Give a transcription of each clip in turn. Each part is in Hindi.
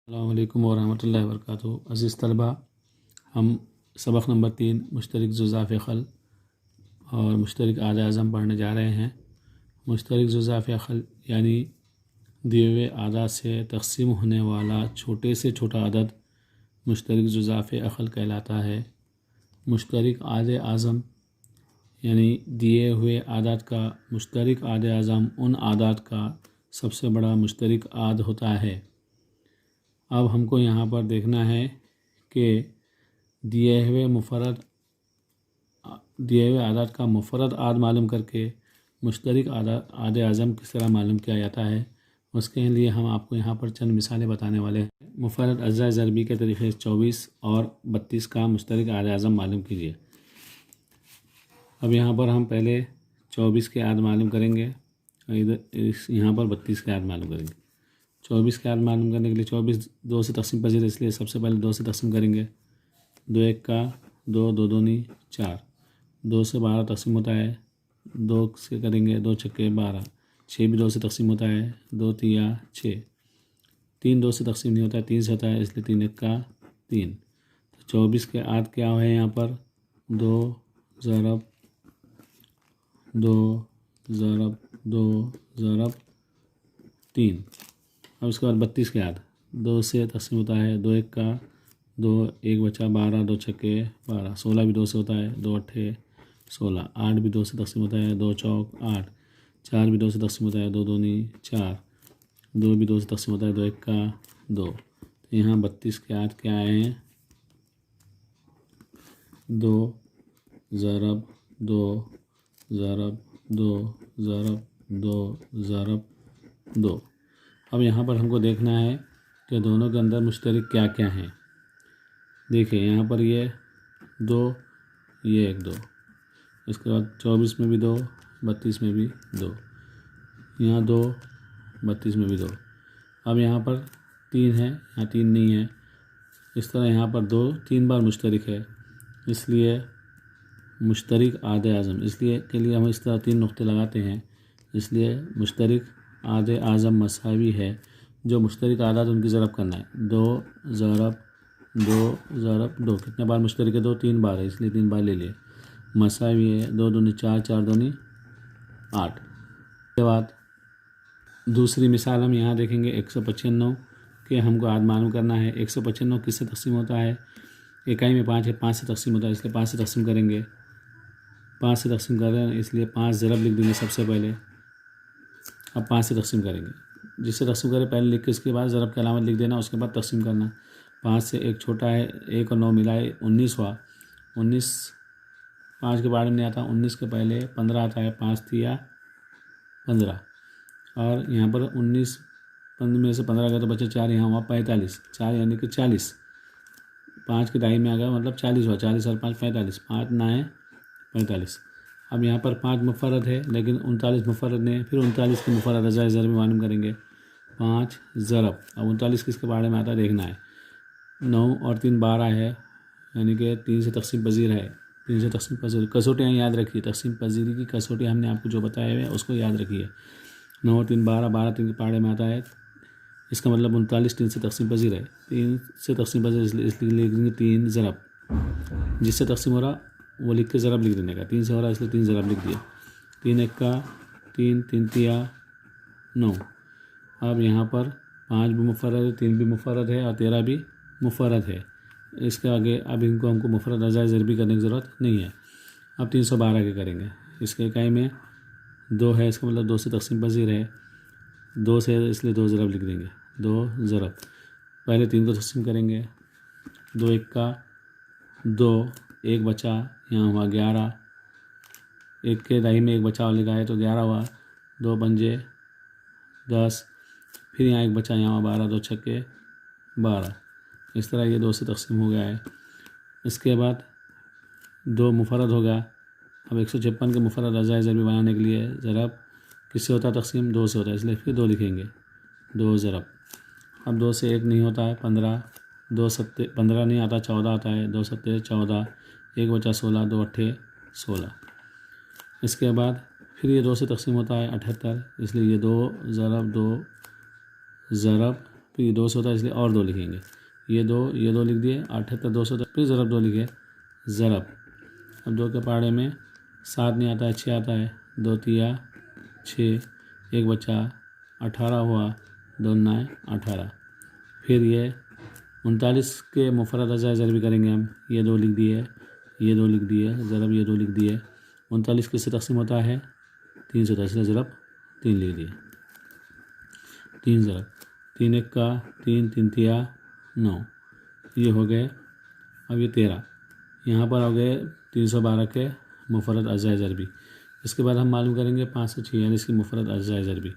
अस्सलामु अलैकुम वरहमतुल्लाहि वबरकातुहू। अज़ीज़ तलबा, हम सबक नंबर 3 मुश्तरक जुज़ाफ़ खल और मुश्तरक आदे आज़म पढ़ने जा रहे हैं। मुश्तरक जुज़ाफ़ खल यानी दिए हुए आदाद से तक़सीम होने वाला छोटे से छोटा अदद मुश्तरक जुज़ाफ़ अखल कहलाता है। मुश्तरक आदे आज़म यानी दिए हुए आदाद का मुश्तरक आदे आज़म उन आदाद का सबसे बड़ा मुश्तरक आद होता है। अब हमको यहाँ पर देखना है कि दिए हुए आदाद का मुफरद आद मालूम करके मुश्तरक आदे आज़म किस तरह मालूम किया जाता है। उसके लिए हम आपको यहाँ पर चंद मिसालें बताने वाले हैं। मुफरद अज़ा ज़रबी के तरीक़े 24 और 32 का मुश्तरक आदे आज़म मालूम कीजिए। अब यहाँ पर हम पहले 24 के आद मालूम करेंगे और यहाँ पर 32 के आद मालूम करेंगे। 24 के आद मालूम करने के लिए 24 2 से तक़सीम पजीर, इसलिए सबसे पहले 2 से तक़सीम करेंगे। 2 1 का 2, 2 दूनी 4, 2 से 12 तक़सीम होता है, 2 से करेंगे 2 छक्के 12, 6 भी 2 से तक़सीम होता है, 2 तिया 6, 3 2 से तक़सीम नहीं होता है, 3 से होता है, इसलिए 3 1 का 3। तो 24 के आद क्या है यहाँ पर 2 ज़रब 2 ज़रब 2 ज़रब 3। अब उसके बाद 32 के आद 2 से तक़सीम होता है, 2 1 का 2, 1 बचा 12, 2 छक्के 12, 16 भी 2 से होता है, 2 अट्ठे 16, 8 भी 2 से तक़सीम होता है, 2 चौक 8, 4 भी 2 से तक़सीम होता है, 2 दूनी 4, 2 भी 2 से तक़सीम होता है, 2 1 का 2। तो यहाँ 32 के आद क्या आए हैं 2 ज़रब 2 ज़रब 2 ज़रब 2 ज़रब 2। अब यहाँ पर हमको देखना है कि दोनों के अंदर मुश्तरक क्या क्या हैं। देखिए यहाँ पर ये 2, ये 1 2, इसके बाद 24 में भी 2, 32 में भी 2, यहाँ 2, 32 में भी 2। अब यहाँ पर 3 है, यहाँ 3 नहीं है। इस तरह यहाँ पर 2 3 बार मुश्तरक है, इसलिए मुश्तरक आदे आज़म इसलिए के लिए हम इस तरह 3 नुक्ते लगाते हैं, इसलिए मुश्तरक आदे आज़म मसावी है। जो मुश्तरक आदाद उनकी ज़रब करना है। 2 ज़रब 2 ज़रब 2 कितने बार मुश्तरक है 2 3 बार है, इसलिए 3 बार ले लिए। मसावी है 2 दूनी 4, 4 दूनी 8। उसके बाद दूसरी मिसाल हम यहाँ देखेंगे 195 के हमको आद मालूम करना है। 195 किससे तक़सीम होता है, इकाई में 5 है, 5 से तक़सीम होता है, इसलिए 5 से तक़सीम करेंगे। 5 से तक़सीम कर रहे हैं इसलिए 5 ज़रब लिख देंगे सबसे पहले। अब 5 से तक़सीम करेंगे, जिससे तक़सीम करें पहले लिख के उसके बाद ज़रब की अलामत लिख देना, उसके बाद तक़सीम करना। 5 से 1 छोटा है, 1 और 9 मिलाए 19 हुआ। 19 5 के बाद नहीं आता, 19 के पहले 15 आता है, 5 तिया 15 और यहाँ पर 19 में से 15 गया तो बचे 4, यहाँ हुआ 45, 4 यानी कि 40। 5 की दाई में आ गया मतलब 40 हुआ, 40 और 5 45, 5 9 45। अब यहाँ पर 5 मुफरद है लेकिन 39 मुफरद ने, फिर 39 के मुफरद अज़ा ज़रब में मालूम करेंगे। 5 ज़रब, अब 39 किसके बारे में आता है देखना है। 9 और 3 12 है, यानी कि 3 से तक़सीम पजीर है। 3 से तक़सीम पजीर कसौटियाँ याद रखिए, तक़सीम पजीरी की कसौटी हमने आपको जो बताया है उसको याद रखिए। 9 और 3 12, 12 3 के पहाड़े में आता है, इसका मतलब 39 3 से तक़सीम पजीर है। 3 से तक़सीम पजीर इसलिए लिख देंगे 3 ज़रब, जिससे तक़सीम हो रहा वो लिख के ज़रब लिख देने का। 3 से हो रहा है इसलिए 3 ज़रब लिख दिया। 3 1 का 3, 3 तिया 9। अब यहाँ पर 5 भी मुफरद है, 3 भी मुफरद है और 13 भी मुफरद है। इसके आगे अब इनको हमको मुफरद अज़ा ज़रबी करने की ज़रूरत नहीं है। अब 312 के करेंगे, इसके इकाई में 2 है, इसका मतलब 2 से तक़सीम पजीर है। 2 से इसलिए 2 ज़रब लिख देंगे, 2 ज़रब। पहले 3 को तक़सीम करेंगे। 2 1 का 2, 1 बचा, यहाँ हुआ 11, 1 के दाई में 1 बचा लिखा है तो 11 हुआ। 2 पंजे 10, फिर यहाँ 1 बचा, यहाँ 12, 2 छक्के 12। इस तरह ये 2 से तक़सीम हो गया है। इसके बाद 2 मुफरद होगा। अब 156 के मुफरद अज़ा ज़रबी बनाने के लिए ज़रब किससे होता है तक़सीम 2 से होता है, इसलिए फिर 2 लिखेंगे, 2 ज़रब। अब 2 से 1 नहीं होता है, 15, 2 सत्ते 15 नहीं आता, 14 आता है, 2 सत्ते 14, 1 बचा 16, 2 अट्ठे 16। इसके बाद फिर ये 2 से तक़सीम होता है 78, इसलिए ये 2 ज़रब 2 ज़रब फिर ये 2 से होता है इसलिए और 2 लिखेंगे, ये 2 लिख दिए, 78 2 से होता है, फिर ज़रब 2 लिखे, ज़रब। अब 2 के पहाड़े में 7 नहीं आता है, 6 आता है, 2 तिया 6, एक बचा 18 हुआ, 2 9 18। फिर ये 39 के मुफरद अज़ाए ज़रबी करेंगे हम, ये 2 लिख दिए, ये 2 लिख दिए, ज़रब ये 2 लिख दिए। 39 किससे तकसीम होता है? 3 से होता है, इसलिए ज़रब 3 लिख दिए, 3 ज़रब 3 1 का 3, 3 तिया 9, ये हो गए। अब ये 13 यहाँ पर हो गए 312 के मुफरद अज़ाए ज़रबी। इसके बाद हम मालूम करेंगे 546 की मुफरद अज़ाए ज़रबी।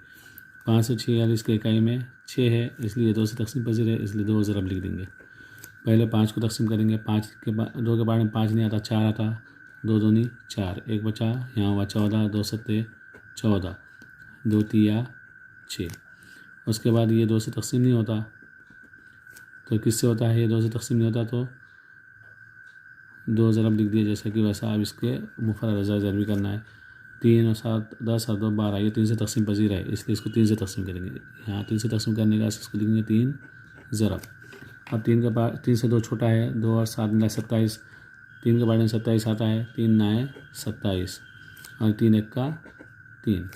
546 के इकाई में 6 है, इसलिए 2 से तकसीम पजीर है, इसलिए 2 ज़रब लिख देंगे। पहले 5 को तकसीम करेंगे, 5 के बाद 2 के बाद में 5 नहीं आता, 4 आता, 2 दूनी 4, एक बचा, यहाँ हुआ 14, 2 सत्ते 14, 2 तिया 6। उसके बाद ये 2 से तकसीम नहीं होता, तो किससे होता है? ये 2 से तकसीम नहीं होता तो 2 ज़रब लिख दिए जैसा कि वैसा। अब इसके मुफरद अज़ाए ज़रबी करना है। 3 और 7 10 और 2 12, ये 3 से तकसीम पजीर है, इसलिए इसको 3 से तकसीम करेंगे। यहाँ 3 से तकसीम करने का इसको लिखेंगे 3 ज़रब। अब 3 के बाद 3 से 2 छोटा है, 2 और 7 मिला 27, 3 के बाद में 27 आता है, 3 9 27 और 3 1 का 3,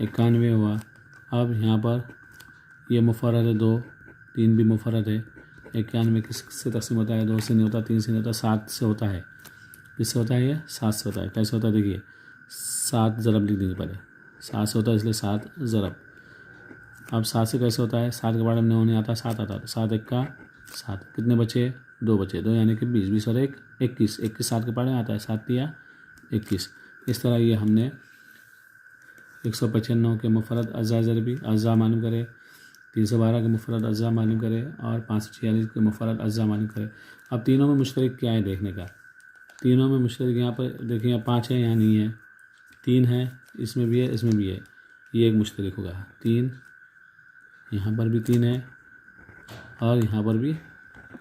91 हुआ। अब यहाँ पर ये मुफरद है 2, 3 भी मुफरद है। 91 किससे तकसीम होता है? 2 से नहीं होता, 3 से नहीं होता, 7 से होता है। किससे होता है? ये 7 से होता है। कैसे होता है देखिए, 7 ज़रब लिख देंगे पहले, 7 से होता है इसलिए 7 ज़रब। अब 7 से कैसे होता है? 7 के बारे में नहीं आता, 7 आता, 7 1 का 7, कितने बचे? 2 बचे, 2 यानी कि 20, 20 और 1 21, 21 7 के बारे में आता है, 7 तिया 21। इस तरह ये हमने 195 के मुफरद अज़ाए ज़रबी अज़ा मालूम करे, 312 के मुफरद अज़ा मालूम करे और 546 के मुफरद अज़ा मालूम करे। अब तीनों में मुश्तरक क्या है देखने का। तीनों में मुश्तरक यहाँ पर देखिए, यहाँ 5 है, यहाँ नहीं है, 3 है, इसमें भी है, इसमें भी है, ये एक मुश्तरक होगा 3, यहाँ पर भी 3 है और यहाँ पर भी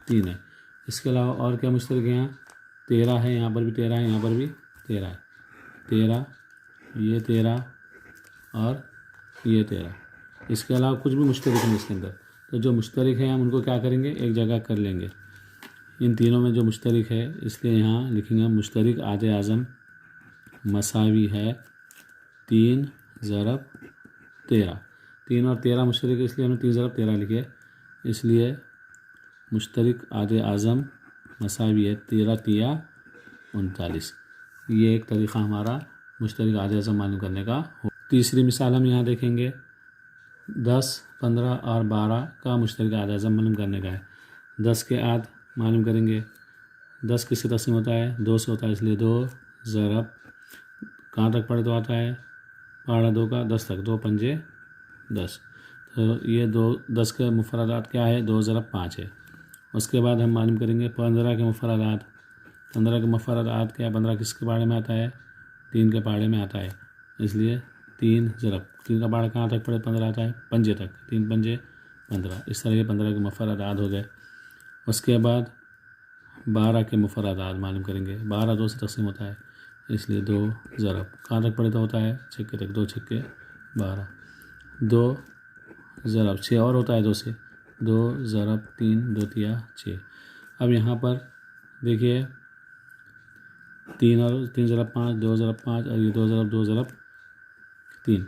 3 है। इसके अलावा और क्या मुश्तरक है? यहाँ 13 है, यहाँ पर भी 13 है, यहाँ पर भी 13 है, 13, ये 13 और ये 13। इसके अलावा कुछ भी मुश्तरक नहीं इसके अंदर, तो जो मुश्तरक है हम उनको क्या करेंगे? एक जगह कर लेंगे। इन तीनों में जो मुश्तरक है, इसलिए यहाँ लिखेंगे मुश्तरक आधे आज़म मसावी है 3 ज़रब 13। 3 और 13 मुश्तरक है, इसलिए हमने 3 ज़रब 13 लिखे, इसलिए मुश्तरक आधे आज़म मसावी है 13 तिया 39। ये एक तरीक़ा हमारा मुश्तरक आधे आज़म मालूम करने का हो। तीसरी मिसाल हम यहाँ देखेंगे, 10 15 और 12 का मुश्तरक आधे आज़म मालूम करने का है। 10 के आध मालूम करेंगे, 10 किससे तकसीम होता है? 2 से होता है, इसलिए 2 ज़रब, कहाँ तक पढ़े तो आता है? पहाड़ा 2 का 10 तक, 2 पंजे 10, तो ये 10 के मुफरदात क्या है? 2 ज़रब 5 है। उसके बाद हम मालूम करेंगे 15 के मुफरदात। 15 के मुफरदात क्या है? 15 किसके पहाड़े में आता है? 3 के पहाड़े में आता है, इसलिए 3 ज़रब। 3 का पहाड़ा कहाँ तक पढ़े? 15 आता है, पंजे तक, 3 पंजे 15। इस तरह ये 15 के मुफरदात हो गए। उसके बाद 12 के मुफरदात मालूम करेंगे। 12 2 से तकसीम होता है, इसलिए 2 ज़रब, कहाँ तक पढ़े तो होता है? छक्के तक, 2 छक्के 12, 2 ज़रब 6 और होता है 2 से, 2 ज़रब 3, 2 तिया 6। अब यहाँ पर देखिए 3 और 3 ज़रब 5, 2 ज़रब 5 और ये 2 ज़रब 3।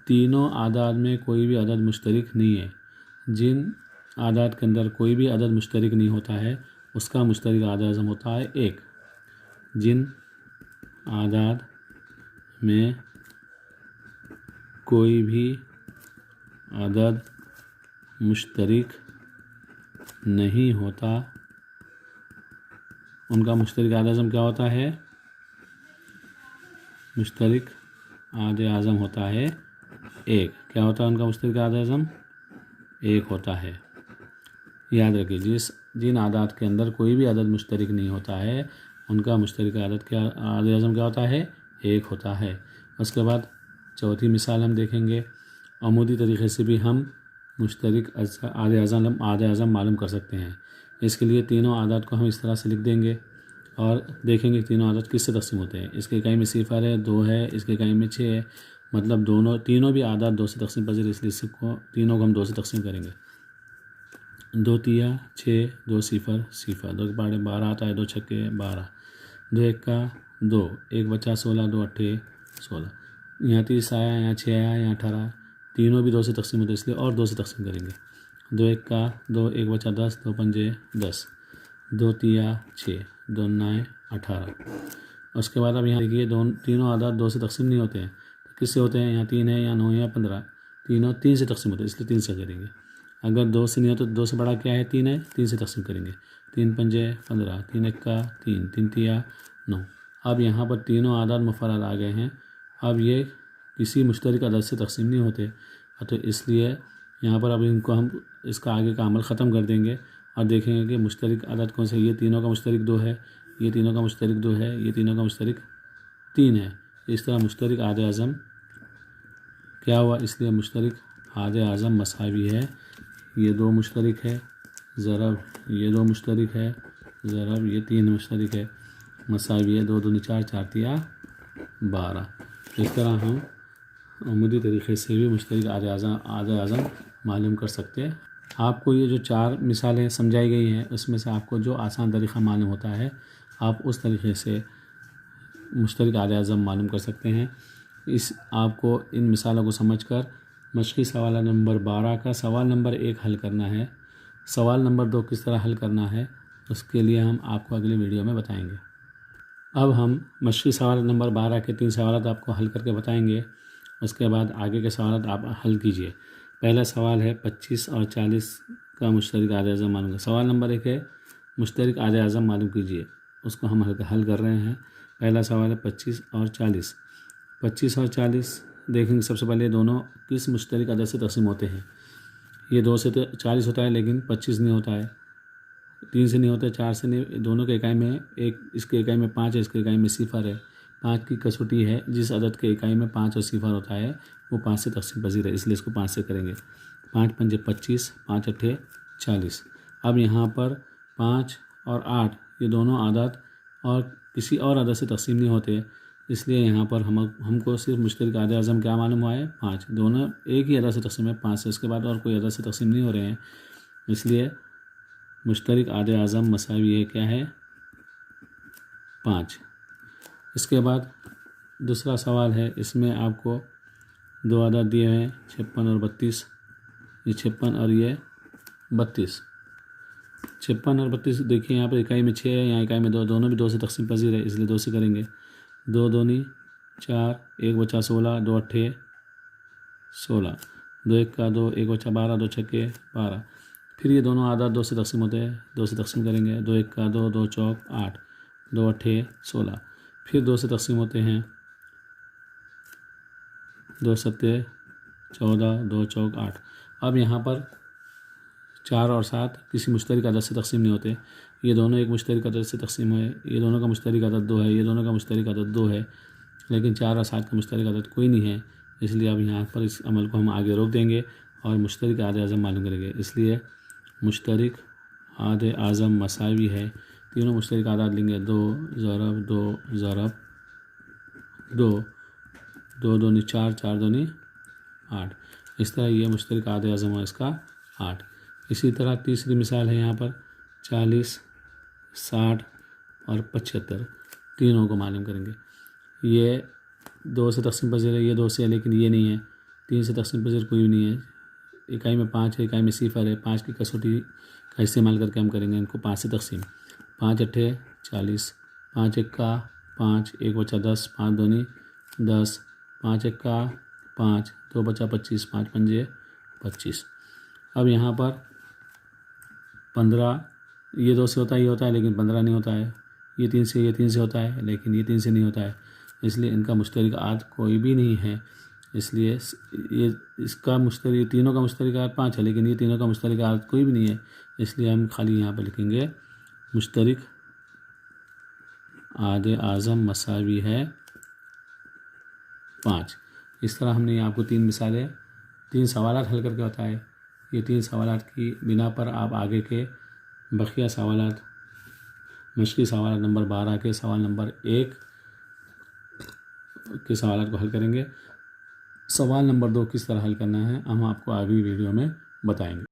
तीनों आदाद में कोई भी अदद मुश्तरक नहीं है। जिन आदाद के अंदर कोई भी अदद मुश्तरक नहीं होता है, उसका मुश्तरक आधे आज़म होता है 1। जिन आदाद में कोई भी अदद मुश्तरक नहीं होता, उनका मुश्तरक आधे आज़म क्या होता है? मुश्तरक आधे आज़म होता है 1। क्या होता है उनका मुश्तरक आधे आज़म? 1 होता है। याद रखिए, जिन आदात के अंदर कोई भी अदद मुश्तरक नहीं होता है, उनका मुश्तरक आदत क्या आधे आज़म क्या होता है? 1 होता है। उसके बाद चौथी मिसाल हम देखेंगे, अमूदी तरीक़े से भी हम मुश्तरक आधे आज़म मालूम कर सकते हैं। इसके लिए तीनों आदात को हम इस तरह से लिख देंगे और देखेंगे तीनों आदात किससे तकसीम होते हैं। इसके इकाई में 0 है, 2 है, इसके इकाई में 6 है, मतलब तीनों भी आदात 2 से तकसीम पजीर, इसलिए इसको तीनों को हम 2 से तकसीम करेंगे। 2 तिया 6, 2 सिफर सिफर, 2 के पाड़े 12 आता है, 2 छक्के 12, 2 एक्का 2, 1 बचा 16, 2 अट्ठे 16, यहाँ 30 आया, यहाँ 6 आया, यहाँ 18, तीनों भी 2 से तकसीम होते हैं इसलिए और 2 से तकसीम करेंगे। 2 एक्का 2, 1 बचा 10, 2 पंजे 10, 2 तिया 6, 2 9 18। उसके बाद अब यहाँ देखिए तीनों आदाद 2 से तकसीम नहीं होते हैं, तो किससे होते हैं? यहाँ 3 है, यहाँ 9 है, या 15, तीनों 3 से तकसीम होते हैं इसलिए 3 से करेंगे। अगर 2 से नहीं होते तो 2 से बड़ा क्या है? 3 है, 3 से तकसीम करेंगे। 3 पंजे 15, 3 एक्का 3, 3 तिया 9। अब यहाँ पर तीनों आदाद मुफर्रद आ गए हैं। अब ये किसी मुश्तरक अदद से तकसीम नहीं होते, तो इसलिए यहाँ पर अब इनको हम इसका आगे का अमल ख़त्म कर देंगे और देखेंगे कि मुश्तरक अदद कौन से। ये तीनों का मुश्तरक 2 है, ये तीनों का मुश्तरक 2 है, ये तीनों का मुश्तरक 3 है। इस तरह मुश्तरक आधे आज़म क्या हुआ? इसलिए मुश्तरक आधे आज़म मसावी है। ये 2 मुश्तरक है, ज़रब ये 2 मुश्तरक है, ज़रब ये 3 मुश्तरक है, मसावी है। 2 दूनी 4, 4 तिया 12। इस तरह हम अमूदी तरीक़े से भी मुश्तरक आधे आज़म मालूम कर सकते हैं। आपको ये जो 4 मिसालें समझाई गई हैं उसमें से आपको जो आसान तरीक़ा मालूम होता है आप उस तरीक़े से मुश्तरक आधे आज़म मालूम कर सकते हैं। आपको इन मिसालों को समझकर मशक़ी सवाल नंबर 12 का सवाल नंबर 1 हल करना है। सवाल नंबर 2 किस तरह हल करना है उसके लिए हम आपको अगली वीडियो में बताएंगे। अब हम मशक़ी सवाल नंबर 12 के 3 सवाल आपको हल करके बताएंगे। उसके बाद आगे के सवाल आप हल कीजिए। पहला सवाल है 25 और 40 का मुश्तरक आधे आज़म मालूम। सवाल नंबर 1 है मुश्तरक आधे आज़म मालूम कीजिए, उसको हम हल कर रहे हैं। पहला सवाल है 25 और 40। 25 और 40 देखेंगे। सबसे पहले दोनों किस मुश्तरक अदद से तकसीम होते हैं? ये 2 से 40 होता है लेकिन 25 नहीं होता है, 3 से नहीं होता है, 4 से नहीं। दोनों के इकाई में एक, इसके इकाई में 5 है, इसके इकाई में सिफर है। 5 की कसौटी है, जिस अदद के इकाई में 5 और सिफर होता है वो 5 से तकसीम पजीर है, इसलिए इसको 5 से करेंगे। 5 पंजे 25, 5 अट्ठे 40। अब यहाँ पर 5 और 8 ये दोनों आदाद और किसी और अदद से तकसीम नहीं होते, इसलिए यहाँ पर हमको सिर्फ मुश्तरक आधे आज़म क्या मालूम हुआ है? 5। दोनों एक ही अदद से तकसीम है 5 से, उसके बाद और कोई अदद से तकसीम नहीं हो रहे हैं, इसलिए मुश्तरक आधे आज़म मसावी है क्या है? 5। इसके बाद दूसरा सवाल है, इसमें आपको 2 आदाद दिए हैं 56 और 32। ये 56 और ये 32। 56 और 32 देखिए यहाँ पर इकाई में 6 है, यहाँ इकाई में 2, दोनों भी 2 से तकसीम पजीर है, इसलिए 2 से करेंगे। 2 दूनी 4, 1 बचा 16, 2 अट्ठे 16, 2 एक्का 2, 1 बचा 12, 2 छक्के 12। फिर ये दोनों आदाद 2 से तकसीम होते हैं, 2 से तकसीम करेंगे। 2 एक्का 2, 2 चौक 8, 2 अट्ठे 16। फिर 2 से तकसीम होते हैं, 2 सत्ते 14, 2 चौक 8। अब यहाँ पर 4 और 7 किसी मुश्तरक अदद से तकसीम नहीं होते, ये दोनों एक मुश्तरक अदद से तकसीम है, ये दोनों का मुश्तरक अदद 2 है, ये दोनों का मुश्तरक अदद 2 है, लेकिन 4 और 7 का मुश्तरक अदद कोई नहीं है, इसलिए अब यहाँ पर इस अमल को हम आगे रोक देंगे और मुश्तरक आधे आज़म मालूम करेंगे। इसलिए मुश्तरक आधे आज़म मसावी है, तीनों मुश्तरक आदाद लेंगे। 2 ज़रब 2 ज़रब 2, 2 दूनी 4, 4 दूनी 8। इस तरह ये मुश्तरक आधे आज़म है इसका 8। इसी तरह तीसरी मिसाल है यहाँ पर 40, 60 और 75 तीनों को मालूम करेंगे। ये 2 से तकसीम पजीर है, ये 2 से है लेकिन ये नहीं है। 3 से तकसीम पजीर कोई भी नहीं है, इकाई में 5 है, इकाई में सिफर है। 5 की कसौटी का इस्तेमाल करके हम करेंगे इनको 5 से तकसीम। 5 अट्ठे 40, 5 एक्का 5, 1 बचा 10, 5 दूनी 10, 5 एक्का 5, 2 बचा 25, 5 पंजे 25। अब यहाँ पर 15 ये 2 से होता है लेकिन 15 नहीं होता है। ये 3 से होता है लेकिन ये 3 से नहीं होता है, इसलिए इनका मुश्तरक आद कोई भी नहीं है। इसलिए ये इसका मुश्तरक, तीनों का मुश्तरक आद 5 है लेकिन ये तीनों का मुश्तरक आद कोई भी नहीं है, इसलिए हम खाली यहाँ पर लिखेंगे मुश्तरक आधे आज़म मसावी है 5। इस तरह हमने आपको 3 सवालात हल करके बताए। ये 3 सवालात की बिना पर आप आगे के बकिया सवालात मशक़ी सवाल नंबर 12 के सवाल नंबर 1 के सवालात को हल करेंगे। सवाल नंबर 2 किस तरह हल करना है हम आपको आगे वीडियो में बताएंगे।